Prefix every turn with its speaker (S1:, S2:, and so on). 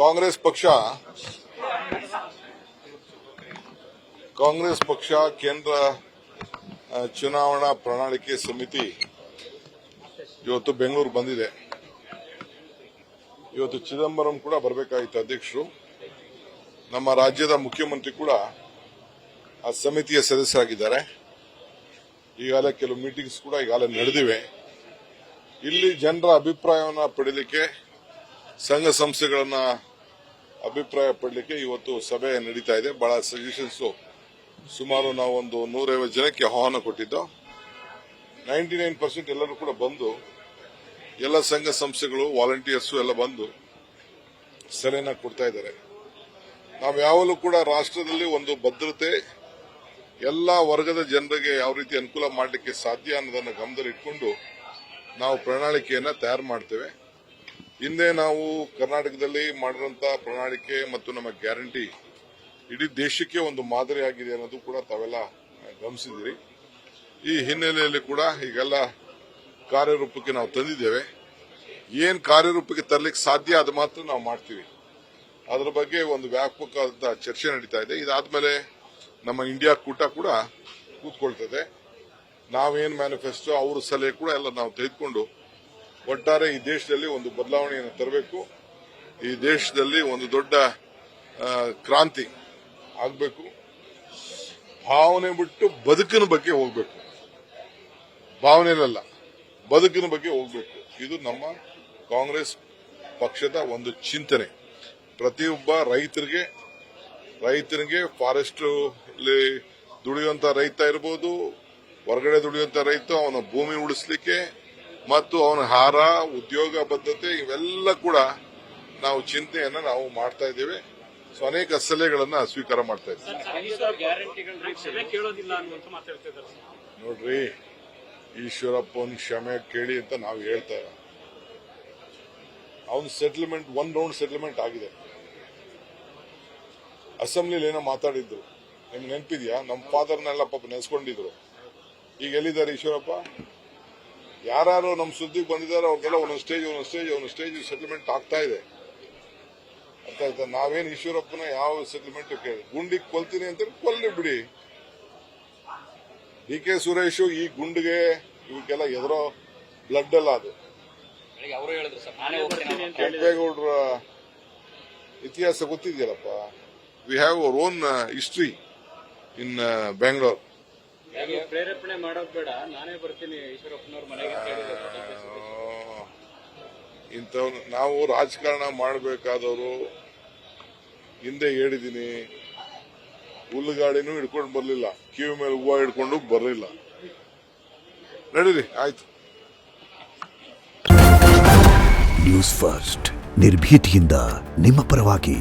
S1: ಕಾಂಗ್ರೆಸ್ ಪಕ್ಷ ಕೇಂದ್ರ ಚುನಾವಣಾ ಪ್ರಣಾಳಿಕೆ ಸಮಿತಿ ಇವತ್ತು ಬೆಂಗಳೂರು ಬಂದಿದೆ. ಇವತ್ತು ಚಿದಂಬರಂ ಕೂಡ ಬರಬೇಕಾಗಿತ್ತು ಅಧ್ಯಕ್ಷರು. ನಮ್ಮ ರಾಜ್ಯದ ಮುಖ್ಯಮಂತ್ರಿ ಕೂಡ ಆ ಸಮಿತಿಯ ಸದಸ್ಯರಾಗಿದ್ದಾರೆ. ಈಗಾಗಲೇ ಕೆಲವು ಮೀಟಿಂಗ್ಸ್ ಕೂಡ ಈಗಾಗಲೇ ನಡೆದಿವೆ. ಇಲ್ಲಿ ಜನರ ಅಭಿಪ್ರಾಯವನ್ನು ಪಡೆಯಲಿಕ್ಕೆ, ಸಂಘ ಸಂಸ್ಥೆಗಳನ್ನ ಅಭಿಪ್ರಾಯ ಪಡಲಿಕ್ಕೆ ಇವತ್ತು ಸಭೆ ನಡೀತಾ ಇದೆ. ಬಹಳ ಸಜೆಷನ್ಸ್ ಸುಮಾರು ನಾವು ಒಂದು 150 ಜನಕ್ಕೆ ಆಹ್ವಾನ ಕೊಟ್ಟಿದ್ದು. 99% ಎಲ್ಲರೂ ಕೂಡ ಬಂದು, ಎಲ್ಲ ಸಂಘ ಸಂಸ್ಥೆಗಳು, ವಾಲಂಟಿಯರ್ಸ್ ಎಲ್ಲ ಬಂದು ಸಲಹೆನ ಕೊಡ್ತಾ ಇದ್ದಾರೆ. ನಾವು ಯಾವಾಗಲೂ ಕೂಡ ರಾಷ್ಟ್ರದಲ್ಲಿ ಒಂದು ಭದ್ರತೆ, ಎಲ್ಲ ವರ್ಗದ ಜನರಿಗೆ ಯಾವ ರೀತಿ ಅನುಕೂಲ ಮಾಡಲಿಕ್ಕೆ ಸಾಧ್ಯ ಅನ್ನೋದನ್ನು ಗಮನದಲ್ಲಿಟ್ಟುಕೊಂಡು ನಾವು ಪ್ರಣಾಳಿಕೆಯನ್ನು ತಯಾರು ಮಾಡ್ತೇವೆ. ಹಿಂದೆ ನಾವು ಕರ್ನಾಟಕದಲ್ಲಿ ಮಾಡಿರುವಂತಹ ಪ್ರಣಾಳಿಕೆ ಮತ್ತು ನಮ್ಮ ಗ್ಯಾರಂಟಿ ಇಡೀ ದೇಶಕ್ಕೆ ಒಂದು ಮಾದರಿಯಾಗಿದೆ ಅನ್ನೋದು ಕೂಡ ತಾವೆಲ್ಲ ಗಮನಿಸಿದಿರಿ. ಈ ಹಿನ್ನೆಲೆಯಲ್ಲಿ ಕೂಡ ಈಗೆಲ್ಲ ಕಾರ್ಯರೂಪಕ್ಕೆ ನಾವು ತಂದಿದ್ದೇವೆ. ಏನ್ ಕಾರ್ಯರೂಪಕ್ಕೆ ತರಲಿಕ್ಕೆ ಸಾಧ್ಯ ಅದು ಮಾತ್ರ ನಾವು ಮಾಡ್ತೀವಿ. ಅದರ ಬಗ್ಗೆ ಒಂದು ವ್ಯಾಪಕವಾದ ಚರ್ಚೆ ನಡೀತಾ ಇದೆ. ಇದಾದ್ಮೇಲೆ ನಮ್ಮ ಇಂಡಿಯಾ ಕೂಟ ಕೂಡ ಕೂತ್ಕೊಳ್ತದೆ. ನಾವೇನ್ ಮ್ಯಾನಿಫೆಸ್ಟೋ, ಅವ್ರ ಸಲಹೆ ಕೂಡ ಎಲ್ಲ ನಾವು ತೆಗೆದುಕೊಂಡು ಒಟ್ಟಾರೆ ಈ ದೇಶದಲ್ಲಿ ಒಂದು ಬದಲಾವಣೆಯನ್ನು ತರಬೇಕು. ಈ ದೇಶದಲ್ಲಿ ಒಂದು ದೊಡ್ಡ ಕ್ರಾಂತಿ ಆಗಬೇಕು. ಭಾವನೆ ಬಿಟ್ಟು ಬದುಕಿನ ಬಗ್ಗೆ ಹೋಗ್ಬೇಕು. ಭಾವನೆಯಲ್ಲ, ಬದುಕಿನ ಬಗ್ಗೆ ಹೋಗ್ಬೇಕು. ಇದು ನಮ್ಮ ಕಾಂಗ್ರೆಸ್ ಪಕ್ಷದ ಒಂದು ಚಿಂತನೆ. ಪ್ರತಿಯೊಬ್ಬ ರೈತನಿಗೆ ಫಾರೆಸ್ಟ್ ದುಡಿಯುವಂತ ರೈತ ಇರಬಹುದು, ಹೊರಗಡೆ ದುಡಿಯುವಂತ ರೈತ, ಅವನ ಭೂಮಿ ಉಳಿಸಲಿಕ್ಕೆ ಮತ್ತು ಅವನ ಆಹಾರ, ಉದ್ಯೋಗ ಬದ್ಧತೆ ಇವೆಲ್ಲ ಕೂಡ ನಾವು ಚಿಂತೆಯನ್ನ ನಾವು ಮಾಡ್ತಾ ಇದ್ದೇವೆ. ಸೊ ಅನೇಕ ಸಲಹೆಗಳನ್ನ ಸ್ವೀಕಾರ ಮಾಡ್ತಾ ಇದ್ದೇವೆ. ನೋಡ್ರಿ, ಈಶ್ವರಪ್ಪನ ಕ್ಷಮೆ ಕೇಳಿ ಅಂತ ನಾವು ಹೇಳ್ತಾ, ಅವನ ಸೆಟಲ್ಮೆಂಟ್, 1 ರೌಂಡ್ ಸೆಟಲ್ಮೆಂಟ್ ಆಗಿದೆ. ಅಸೆಂಬ್ಲಿಲಿ ಏನೋ ಮಾತಾಡಿದ್ರು, ನಿಮ್ಗೆ ನೆನಪಿದ್ಯಾ? ನಮ್ಮ ಫಾದರ್ನೆಲ್ಲ ಪಾಪ ನೆನೆಸ್ಕೊಂಡಿದ್ರು. ಈಗ ಎಲ್ಲಿದ್ದಾರೆ ಈಶ್ವರಪ್ಪ? ಯಾರು ನಮ್ಮ ಸುದ್ದಿಗೆ ಬಂದಿದ್ದಾರೆ ಅವ್ರಿಗೆಲ್ಲ ಒಂದೊಂದು ಸ್ಟೇಜ್ ಸೆಟಲ್ಮೆಂಟ್ ಆಗ್ತಾ ಇದೆ. ಅರ್ಥ ಆಯ್ತಾ? ನಾವೇನು ಈಶ್ವರಪ್ಪನ ಯಾವ ಸೆಟಲ್ಮೆಂಟ್ ಕೇಳಿ ಗುಂಡಿಗೆ ಕೊಲ್ತೀನಿ ಅಂತ ಕೊಲ್ಲಿ ಬಿಡಿ. ಡಿ ಕೆ ಸುರೇಶ್ ಈ ಗುಂಡಿಗೆ ಇವಕ್ಕೆಲ್ಲ ಎದುರೋ ಬ್ಲಡ್ ಅಲ್ಲ ಅದು. ಕೆಂಪೇಗೌಡರ ಇತಿಹಾಸ ಗೊತ್ತಿದೆಯಲ್ಲಪ್ಪ. We have our own history in Bengaluru.
S2: ಪ್ರೇರೇಪಣೆ ಮಾಡೋದು ಬೇಡ, ನಾನೇ ಬರ್ತೀನಿ ಈಶ್ವರಪ್ಪನವ್ರ ಮನೆಗೆ.
S1: ಇಂಥವ್ರು ನಾವು ರಾಜಕಾರಣ ಮಾಡಬೇಕಾದವರು. ಹಿಂದೆ ಹೇಳಿದ್ದೀನಿ, ಹುಲ್ಲುಗಾಡಿನೂ ಹಿಡ್ಕೊಂಡು ಬರ್ಲಿಲ್ಲ, ಕಿವಿ ಮೇಲೆ ಹೂವು ಹಿಡ್ಕೊಂಡು ಬರಲಿಲ್ಲ. ನಡೀರಿ, ಆಯ್ತು.
S3: ನ್ಯೂಸ್ ಫಸ್ಟ್, ನಿರ್ಭೀತಿಯಿಂದ ನಿಮ್ಮ ಪರವಾಗಿ.